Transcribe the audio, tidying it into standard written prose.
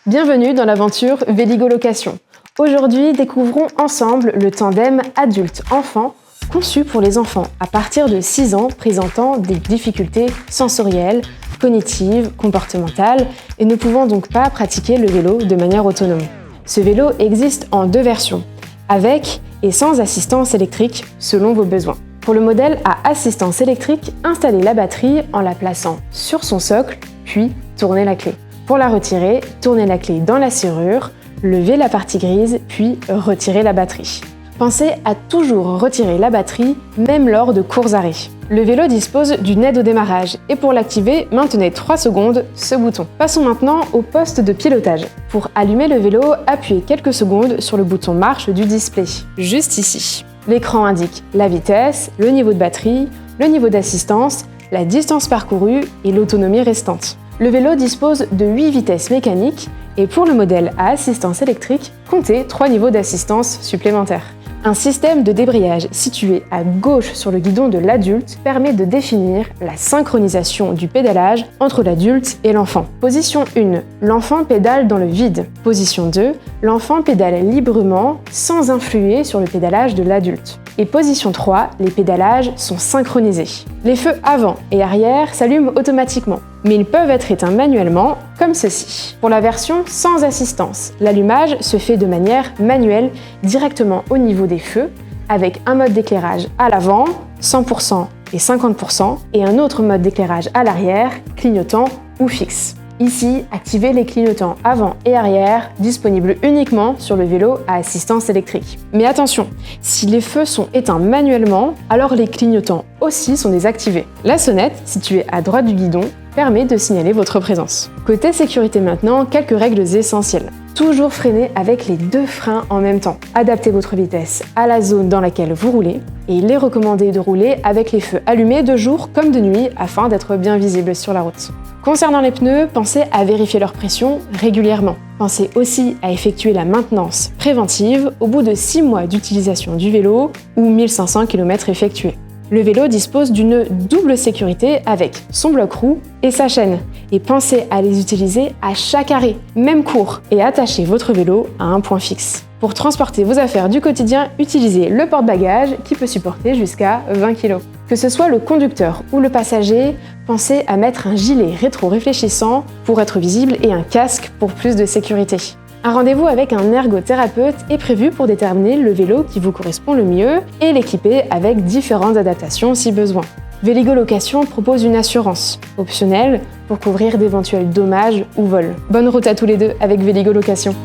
Bienvenue dans l'aventure Véligo Location. Aujourd'hui, découvrons ensemble le tandem adulte-enfant conçu pour les enfants à partir de 6 ans présentant des difficultés sensorielles, cognitives, comportementales et ne pouvant donc pas pratiquer le vélo de manière autonome. Ce vélo existe en 2 versions, avec et sans assistance électrique selon vos besoins. Pour le modèle à assistance électrique, installez la batterie en la plaçant sur son socle, puis tournez la clé. Pour la retirer, tournez la clé dans la serrure, levez la partie grise, puis retirez la batterie. Pensez à toujours retirer la batterie, même lors de courts arrêts. Le vélo dispose d'une aide au démarrage et pour l'activer, maintenez 3 secondes ce bouton. Passons maintenant au poste de pilotage. Pour allumer le vélo, appuyez quelques secondes sur le bouton marche du display, juste ici. L'écran indique la vitesse, le niveau de batterie, le niveau d'assistance, la distance parcourue et l'autonomie restante. Le vélo dispose de 8 vitesses mécaniques et pour le modèle à assistance électrique, comptez 3 niveaux d'assistance supplémentaires. Un système de débrayage situé à gauche sur le guidon de l'adulte permet de définir la synchronisation du pédalage entre l'adulte et l'enfant. Position 1, l'enfant pédale dans le vide. Position 2, l'enfant pédale librement sans influer sur le pédalage de l'adulte. Et position 3, les pédalages sont synchronisés. Les feux avant et arrière s'allument automatiquement, mais ils peuvent être éteints manuellement, comme ceci. Pour la version sans assistance, l'allumage se fait de manière manuelle directement au niveau des feux, avec un mode d'éclairage à l'avant, 100% et 50%, et un autre mode d'éclairage à l'arrière, clignotant ou fixe. Ici, activez les clignotants avant et arrière, disponibles uniquement sur le vélo à assistance électrique. Mais attention, si les feux sont éteints manuellement, alors les clignotants aussi sont désactivés. La sonnette, située à droite du guidon, permet de signaler votre présence. Côté sécurité maintenant, quelques règles essentielles. Toujours freiner avec les 2 freins en même temps. Adaptez votre vitesse à la zone dans laquelle vous roulez et il est recommandé de rouler avec les feux allumés de jour comme de nuit afin d'être bien visible sur la route. Concernant les pneus, pensez à vérifier leur pression régulièrement. Pensez aussi à effectuer la maintenance préventive au bout de 6 mois d'utilisation du vélo ou 1500 km effectués. Le vélo dispose d'une double sécurité avec son bloc roue et sa chaîne. Et pensez à les utiliser à chaque arrêt, même court, et attachez votre vélo à un point fixe. Pour transporter vos affaires du quotidien, utilisez le porte-bagages qui peut supporter jusqu'à 20 kg. Que ce soit le conducteur ou le passager, pensez à mettre un gilet rétro-réfléchissant pour être visible et un casque pour plus de sécurité. Un rendez-vous avec un ergothérapeute est prévu pour déterminer le vélo qui vous correspond le mieux et l'équiper avec différentes adaptations si besoin. Véligo Location propose une assurance optionnelle pour couvrir d'éventuels dommages ou vols. Bonne route à tous les deux avec Véligo Location.